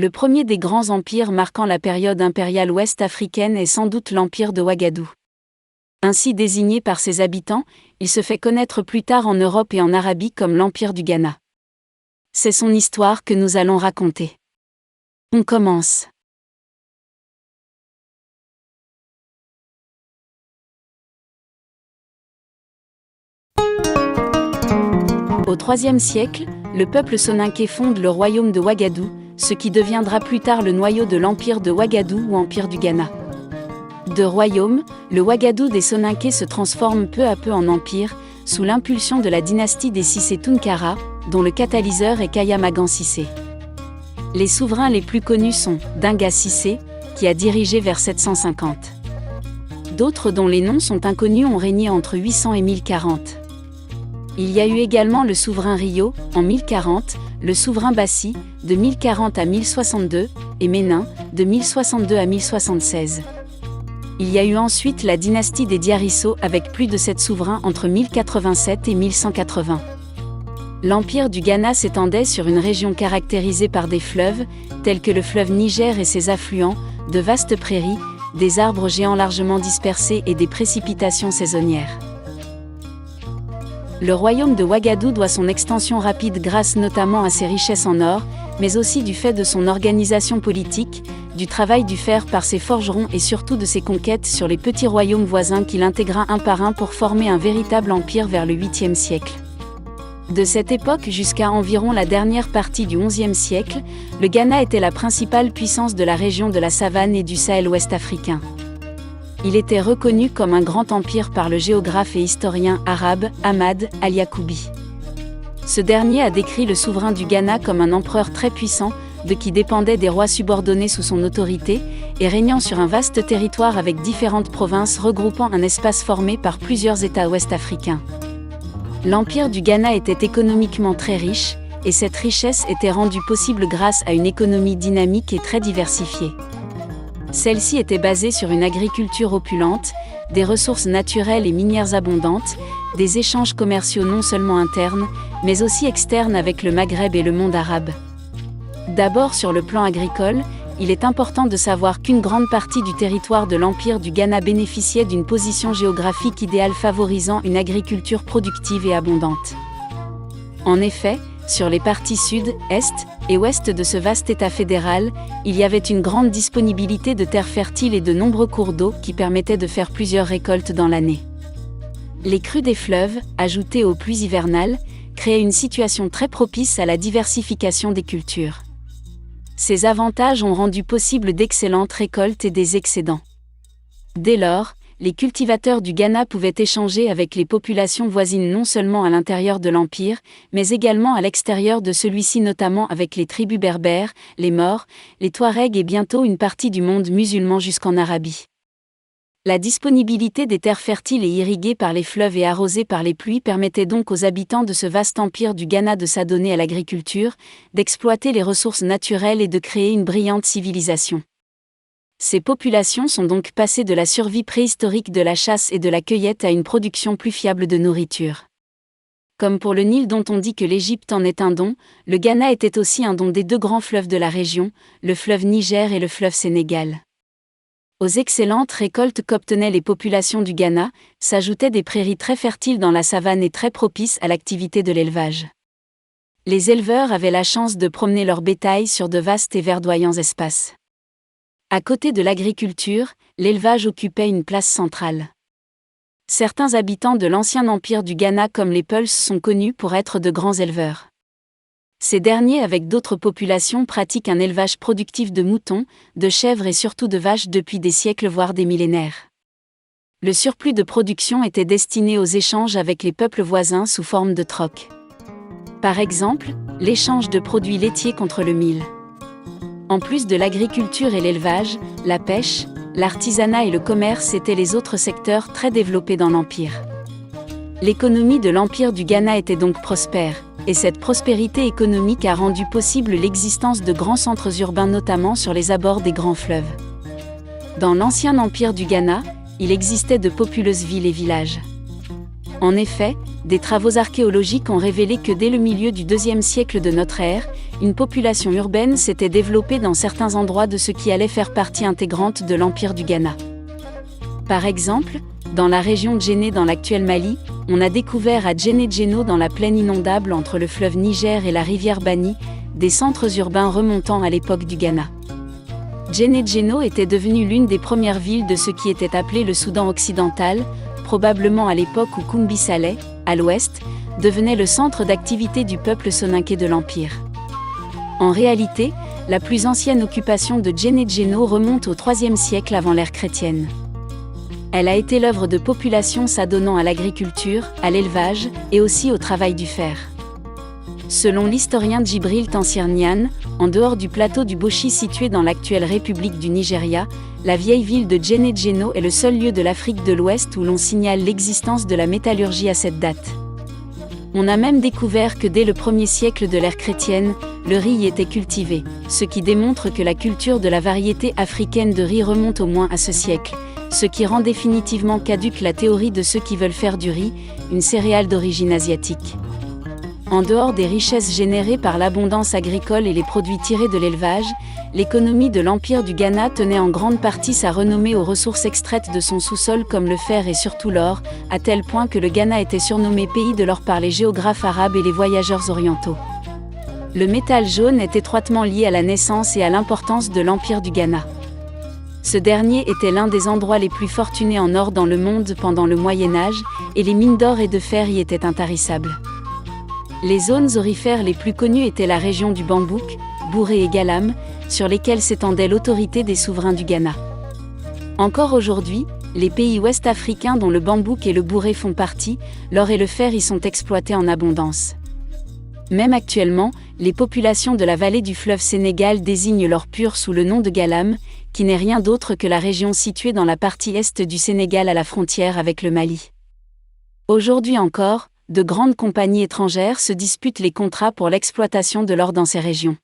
Le premier des grands empires marquant la période impériale ouest-africaine est sans doute l'empire de Ouagadougou. Ainsi désigné par ses habitants, il se fait connaître plus tard en Europe et en Arabie comme l'empire du Ghana. C'est son histoire que nous allons raconter. On commence. Au IIIe siècle, le peuple soninké fonde le royaume de Ouagadougou, ce qui deviendra plus tard le noyau de l'empire de Ouagadougou ou empire du Ghana. De royaume, le Ouagadougou des Soninkés se transforme peu à peu en empire, sous l'impulsion de la dynastie des Cissé Tounkara, dont le catalyseur est Kaya Magan Cissé. Les souverains les plus connus sont Dinga Cissé, qui a dirigé vers 750. D'autres dont les noms sont inconnus ont régné entre 800 et 1040. Il y a eu également le souverain Rio, en 1040, le souverain Bassi, de 1040 à 1062, et Ménin, de 1062 à 1076. Il y a eu ensuite la dynastie des Diarisso avec plus de 7 souverains entre 1087 et 1180. L'empire du Ghana s'étendait sur une région caractérisée par des fleuves, tels que le fleuve Niger et ses affluents, de vastes prairies, des arbres géants largement dispersés et des précipitations saisonnières. Le royaume de Ouagadougou doit son extension rapide grâce notamment à ses richesses en or, mais aussi du fait de son organisation politique, du travail du fer par ses forgerons et surtout de ses conquêtes sur les petits royaumes voisins qu'il intégra un par un pour former un véritable empire vers le 8e siècle. De cette époque jusqu'à environ la dernière partie du XIe siècle, le Ghana était la principale puissance de la région de la Savane et du Sahel ouest-africain. Il était reconnu comme un grand empire par le géographe et historien arabe Ahmad al-Yacoubi. Ce dernier a décrit le souverain du Ghana comme un empereur très puissant, de qui dépendaient des rois subordonnés sous son autorité, et régnant sur un vaste territoire avec différentes provinces regroupant un espace formé par plusieurs États ouest-africains. L'empire du Ghana était économiquement très riche, et cette richesse était rendue possible grâce à une économie dynamique et très diversifiée. Celle-ci était basée sur une agriculture opulente, des ressources naturelles et minières abondantes, des échanges commerciaux non seulement internes, mais aussi externes avec le Maghreb et le monde arabe. D'abord sur le plan agricole, il est important de savoir qu'une grande partie du territoire de l'empire du Ghana bénéficiait d'une position géographique idéale favorisant une agriculture productive et abondante. En effet, sur les parties sud, est et ouest de ce vaste État fédéral, il y avait une grande disponibilité de terres fertiles et de nombreux cours d'eau qui permettaient de faire plusieurs récoltes dans l'année. Les crues des fleuves, ajoutées aux pluies hivernales, créaient une situation très propice à la diversification des cultures. Ces avantages ont rendu possible d'excellentes récoltes et des excédents. Dès lors, les cultivateurs du Ghana pouvaient échanger avec les populations voisines non seulement à l'intérieur de l'Empire, mais également à l'extérieur de celui-ci, notamment avec les tribus berbères, les Maures, les Touaregs et bientôt une partie du monde musulman jusqu'en Arabie. La disponibilité des terres fertiles et irriguées par les fleuves et arrosées par les pluies permettait donc aux habitants de ce vaste empire du Ghana de s'adonner à l'agriculture, d'exploiter les ressources naturelles et de créer une brillante civilisation. Ces populations sont donc passées de la survie préhistorique de la chasse et de la cueillette à une production plus fiable de nourriture. Comme pour le Nil dont on dit que l'Égypte en est un don, le Ghana était aussi un don des deux grands fleuves de la région, le fleuve Niger et le fleuve Sénégal. Aux excellentes récoltes qu'obtenaient les populations du Ghana, s'ajoutaient des prairies très fertiles dans la savane et très propices à l'activité de l'élevage. Les éleveurs avaient la chance de promener leur bétail sur de vastes et verdoyants espaces. À côté de l'agriculture, l'élevage occupait une place centrale. Certains habitants de l'ancien empire du Ghana comme les Peuls sont connus pour être de grands éleveurs. Ces derniers avec d'autres populations pratiquent un élevage productif de moutons, de chèvres et surtout de vaches depuis des siècles voire des millénaires. Le surplus de production était destiné aux échanges avec les peuples voisins sous forme de troc. Par exemple, l'échange de produits laitiers contre le mil. En plus de l'agriculture et l'élevage, la pêche, l'artisanat et le commerce étaient les autres secteurs très développés dans l'Empire. L'économie de l'Empire du Ghana était donc prospère, et cette prospérité économique a rendu possible l'existence de grands centres urbains notamment sur les abords des grands fleuves. Dans l'ancien Empire du Ghana, il existait de populeuses villes et villages. En effet, des travaux archéologiques ont révélé que dès le milieu du IIe siècle de notre ère, une population urbaine s'était développée dans certains endroits de ce qui allait faire partie intégrante de l'Empire du Ghana. Par exemple, dans la région de Djéné dans l'actuel Mali, on a découvert à Djéné-Djéno dans la plaine inondable entre le fleuve Niger et la rivière Bani, des centres urbains remontant à l'époque du Ghana. Djéné-Djéno était devenue l'une des premières villes de ce qui était appelé le Soudan occidental, probablement à l'époque où Koumbi Saleh, à l'ouest, devenait le centre d'activité du peuple soninké de l'Empire. En réalité, la plus ancienne occupation de Djéné-Djéno remonte au IIIe siècle avant l'ère chrétienne. Elle a été l'œuvre de populations s'adonnant à l'agriculture, à l'élevage, et aussi au travail du fer. Selon l'historien Djibril Tansir Niane, en dehors du plateau du Bochi situé dans l'actuelle République du Nigeria, la vieille ville de Djéné-Djéno est le seul lieu de l'Afrique de l'Ouest où l'on signale l'existence de la métallurgie à cette date. On a même découvert que dès le 1er siècle de l'ère chrétienne, le riz y était cultivé, ce qui démontre que la culture de la variété africaine de riz remonte au moins à ce siècle, ce qui rend définitivement caduque la théorie de ceux qui veulent faire du riz, une céréale d'origine asiatique. En dehors des richesses générées par l'abondance agricole et les produits tirés de l'élevage, l'économie de l'Empire du Ghana tenait en grande partie sa renommée aux ressources extraites de son sous-sol comme le fer et surtout l'or, à tel point que le Ghana était surnommé pays de l'or par les géographes arabes et les voyageurs orientaux. Le métal jaune est étroitement lié à la naissance et à l'importance de l'Empire du Ghana. Ce dernier était l'un des endroits les plus fortunés en or dans le monde pendant le Moyen-Âge, et les mines d'or et de fer y étaient intarissables. Les zones aurifères les plus connues étaient la région du Bambouk, Bouré et Galam, sur lesquelles s'étendait l'autorité des souverains du Ghana. Encore aujourd'hui, les pays ouest-africains dont le Bambouk et le Bouré font partie, l'or et le fer y sont exploités en abondance. Même actuellement, les populations de la vallée du fleuve Sénégal désignent l'or pur sous le nom de Galam, qui n'est rien d'autre que la région située dans la partie est du Sénégal à la frontière avec le Mali. Aujourd'hui encore, de grandes compagnies étrangères se disputent les contrats pour l'exploitation de l'or dans ces régions.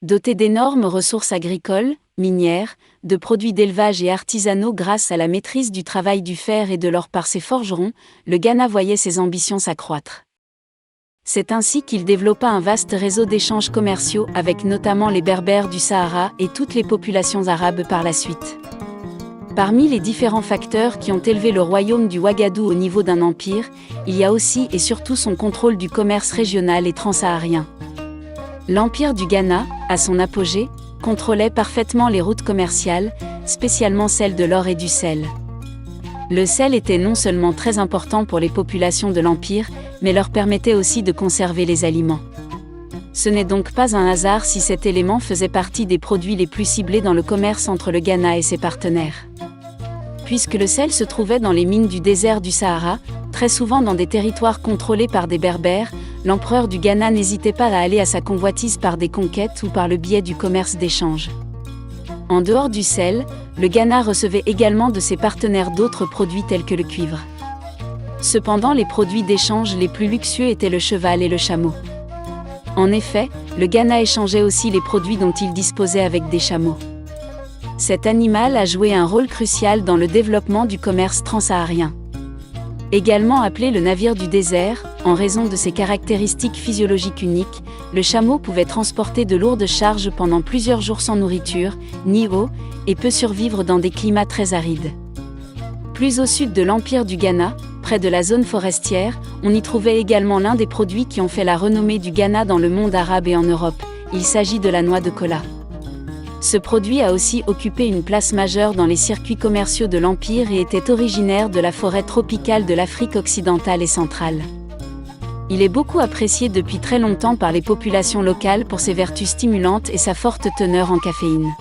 Doté d'énormes ressources agricoles, minières, de produits d'élevage et artisanaux grâce à la maîtrise du travail du fer et de l'or par ses forgerons, le Ghana voyait ses ambitions s'accroître. C'est ainsi qu'il développa un vaste réseau d'échanges commerciaux avec notamment les Berbères du Sahara et toutes les populations arabes par la suite. Parmi les différents facteurs qui ont élevé le royaume du Ouagadou au niveau d'un empire, il y a aussi et surtout son contrôle du commerce régional et transsaharien. L'Empire du Ghana, à son apogée, contrôlait parfaitement les routes commerciales, spécialement celles de l'or et du sel. Le sel était non seulement très important pour les populations de l'Empire, mais leur permettait aussi de conserver les aliments. Ce n'est donc pas un hasard si cet élément faisait partie des produits les plus ciblés dans le commerce entre le Ghana et ses partenaires. Puisque le sel se trouvait dans les mines du désert du Sahara, très souvent dans des territoires contrôlés par des Berbères, l'empereur du Ghana n'hésitait pas à aller à sa convoitise par des conquêtes ou par le biais du commerce d'échange. En dehors du sel, le Ghana recevait également de ses partenaires d'autres produits tels que le cuivre. Cependant, les produits d'échange les plus luxueux étaient le cheval et le chameau. En effet, le Ghana échangeait aussi les produits dont il disposait avec des chameaux. Cet animal a joué un rôle crucial dans le développement du commerce transsaharien. Également appelé le navire du désert, en raison de ses caractéristiques physiologiques uniques, le chameau pouvait transporter de lourdes charges pendant plusieurs jours sans nourriture, ni eau, et peut survivre dans des climats très arides. Plus au sud de l'Empire du Ghana, près de la zone forestière, on y trouvait également l'un des produits qui ont fait la renommée du Ghana dans le monde arabe et en Europe. Il s'agit de la noix de kola. Ce produit a aussi occupé une place majeure dans les circuits commerciaux de l'Empire et était originaire de la forêt tropicale de l'Afrique occidentale et centrale. Il est beaucoup apprécié depuis très longtemps par les populations locales pour ses vertus stimulantes et sa forte teneur en caféine.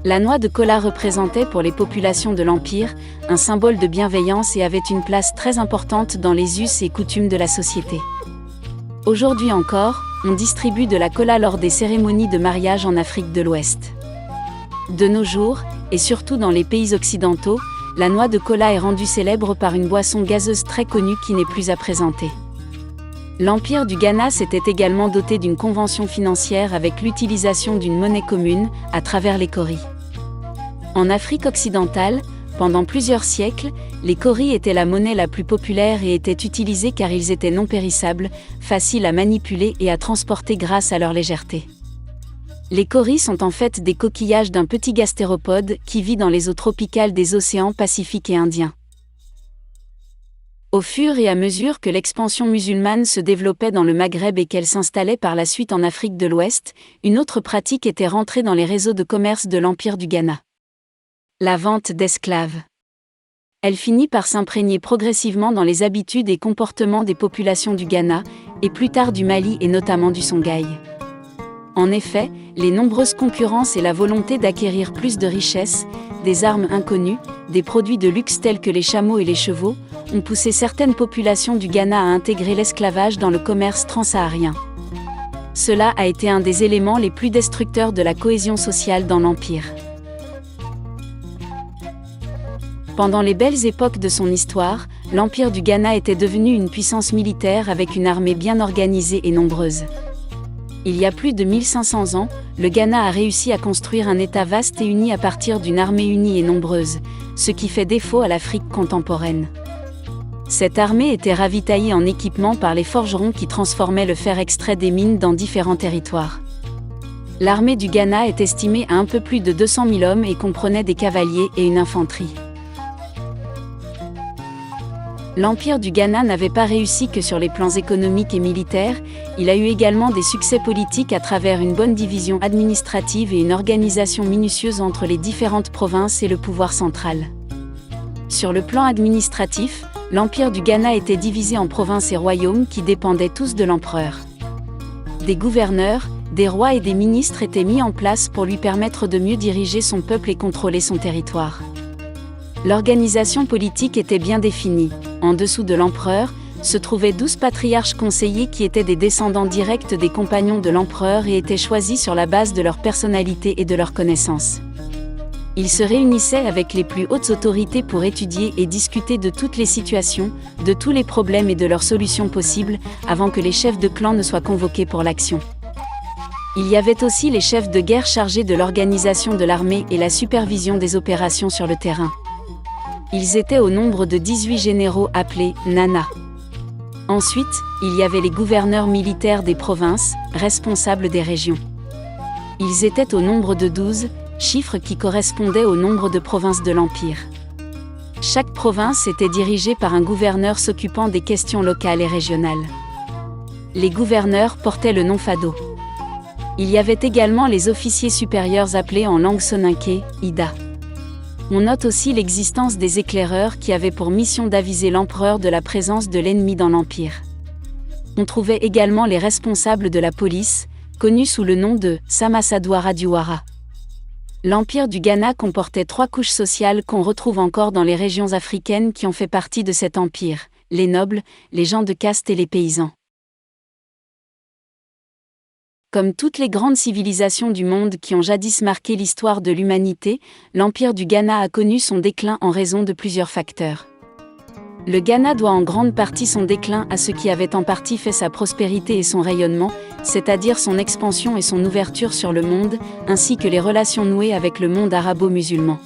La noix de kola représentait pour les populations de l'Empire un symbole de bienveillance et avait une place très importante dans les us et coutumes de la société. Aujourd'hui encore, on distribue de la kola lors des cérémonies de mariage en Afrique de l'Ouest. De nos jours, et surtout dans les pays occidentaux, la noix de kola est rendue célèbre par une boisson gazeuse très connue qui n'est plus à présenter. L'Empire du Ghana s'était également doté d'une convention financière avec l'utilisation d'une monnaie commune, à travers les kauris. En Afrique occidentale, Pendant plusieurs siècles, les kauris étaient la monnaie la plus populaire et étaient utilisés car ils étaient non périssables, faciles à manipuler et à transporter grâce à leur légèreté. Les kauris sont en fait des coquillages d'un petit gastéropode qui vit dans les eaux tropicales des océans Pacifique et Indien. Au fur et à mesure que l'expansion musulmane se développait dans le Maghreb et qu'elle s'installait par la suite en Afrique de l'Ouest, une autre pratique était rentrée dans les réseaux de commerce de l'Empire du Ghana. La vente d'esclaves. Elle finit par s'imprégner progressivement dans les habitudes et comportements des populations du Ghana, et plus tard du Mali et notamment du Songhai. En effet, les nombreuses concurrences et la volonté d'acquérir plus de richesses, des armes inconnues, des produits de luxe tels que les chameaux et les chevaux, ont poussé certaines populations du Ghana à intégrer l'esclavage dans le commerce transsaharien. Cela a été un des éléments les plus destructeurs de la cohésion sociale dans l'Empire. Pendant les belles époques de son histoire, l'Empire du Ghana était devenu une puissance militaire avec une armée bien organisée et nombreuse. Il y a plus de 1500 ans, le Ghana a réussi à construire un État vaste et uni à partir d'une armée unie et nombreuse, ce qui fait défaut à l'Afrique contemporaine. Cette armée était ravitaillée en équipement par les forgerons qui transformaient le fer extrait des mines dans différents territoires. L'armée du Ghana est estimée à un peu plus de 200 000 hommes et comprenait des cavaliers et une infanterie. L'Empire du Ghana n'avait pas réussi que sur les plans économiques et militaires, il a eu également des succès politiques à travers une bonne division administrative et une organisation minutieuse entre les différentes provinces et le pouvoir central. Sur le plan administratif, l'Empire du Ghana était divisé en provinces et royaumes qui dépendaient tous de l'empereur. Des gouverneurs, des rois et des ministres étaient mis en place pour lui permettre de mieux diriger son peuple et contrôler son territoire. L'organisation politique était bien définie. En dessous de l'empereur, se trouvaient 12 patriarches conseillers qui étaient des descendants directs des compagnons de l'empereur et étaient choisis sur la base de leur personnalité et de leurs connaissances. Ils se réunissaient avec les plus hautes autorités pour étudier et discuter de toutes les situations, de tous les problèmes et de leurs solutions possibles, avant que les chefs de clan ne soient convoqués pour l'action. Il y avait aussi les chefs de guerre chargés de l'organisation de l'armée et la supervision des opérations sur le terrain. Ils étaient au nombre de 18 généraux appelés « Nana ». Ensuite, il y avait les gouverneurs militaires des provinces, responsables des régions. Ils étaient au nombre de 12, chiffre qui correspondait au nombre de provinces de l'Empire. Chaque province était dirigée par un gouverneur s'occupant des questions locales et régionales. Les gouverneurs portaient le nom Fado. Il y avait également les officiers supérieurs appelés en langue soninké, Ida. On note aussi l'existence des éclaireurs qui avaient pour mission d'aviser l'empereur de la présence de l'ennemi dans l'Empire. On trouvait également les responsables de la police, connus sous le nom de Samasadwara Diwara. L'Empire du Ghana comportait 3 couches sociales qu'on retrouve encore dans les régions africaines qui ont fait partie de cet empire, les nobles, les gens de caste et les paysans. Comme toutes les grandes civilisations du monde qui ont jadis marqué l'histoire de l'humanité, l'Empire du Ghana a connu son déclin en raison de plusieurs facteurs. Le Ghana doit en grande partie son déclin à ce qui avait en partie fait sa prospérité et son rayonnement, c'est-à-dire son expansion et son ouverture sur le monde, ainsi que les relations nouées avec le monde arabo-musulman.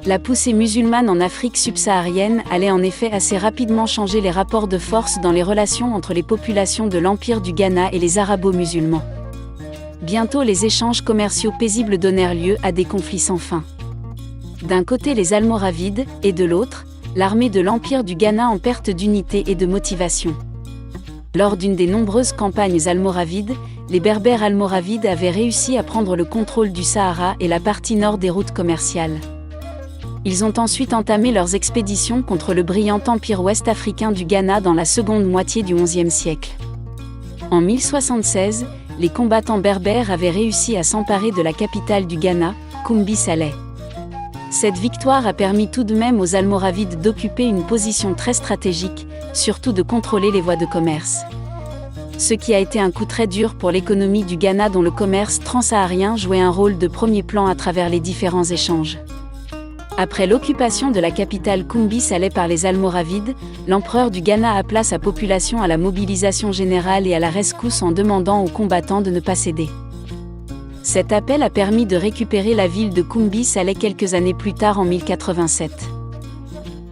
La poussée musulmane en Afrique subsaharienne allait en effet assez rapidement changer les rapports de force dans les relations entre les populations de l'Empire du Ghana et les arabo-musulmans. Bientôt les échanges commerciaux paisibles donnèrent lieu à des conflits sans fin. D'un côté les Almoravides, et de l'autre, l'armée de l'Empire du Ghana en perte d'unité et de motivation. Lors d'une des nombreuses campagnes almoravides, les Berbères almoravides avaient réussi à prendre le contrôle du Sahara et la partie nord des routes commerciales. Ils ont ensuite entamé leurs expéditions contre le brillant empire ouest-africain du Ghana dans la seconde moitié du XIe siècle. En 1076, les combattants berbères avaient réussi à s'emparer de la capitale du Ghana, Kumbi Saleh. Cette victoire a permis tout de même aux Almoravides d'occuper une position très stratégique, surtout de contrôler les voies de commerce. Ce qui a été un coup très dur pour l'économie du Ghana dont le commerce transsaharien jouait un rôle de premier plan à travers les différents échanges. Après l'occupation de la capitale Kumbi Saleh par les Almoravides, l'empereur du Ghana appela sa population à la mobilisation générale et à la rescousse en demandant aux combattants de ne pas céder. Cet appel a permis de récupérer la ville de Koumbi Saleh quelques années plus tard en 1087.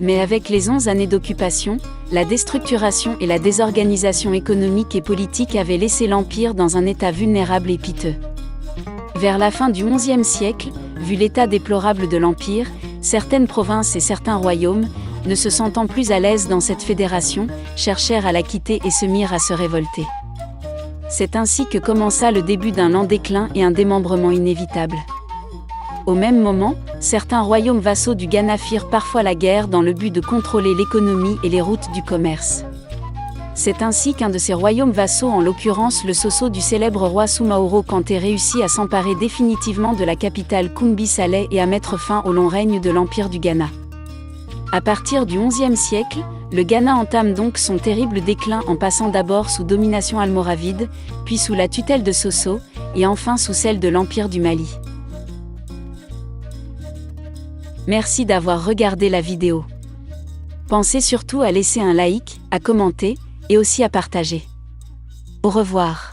Mais avec les 11 années d'occupation, la déstructuration et la désorganisation économique et politique avaient laissé l'Empire dans un état vulnérable et piteux. Vers la fin du XIe siècle, vu l'état déplorable de l'Empire, certaines provinces et certains royaumes, ne se sentant plus à l'aise dans cette fédération, cherchèrent à la quitter et se mirent à se révolter. C'est ainsi que commença le début d'un lent déclin et un démembrement inévitable. Au même moment, certains royaumes vassaux du Ghana firent parfois la guerre dans le but de contrôler l'économie et les routes du commerce. C'est ainsi qu'un de ces royaumes vassaux, en l'occurrence le Sosso du célèbre roi Soumaoro Kanté, réussit à s'emparer définitivement de la capitale Koumbi Saleh et à mettre fin au long règne de l'Empire du Ghana. À partir du XIe siècle, le Ghana entame donc son terrible déclin en passant d'abord sous domination almoravide, puis sous la tutelle de Sosso, et enfin sous celle de l'Empire du Mali. Merci d'avoir regardé la vidéo. Pensez surtout à laisser un like, à commenter, et aussi à partager. Au revoir.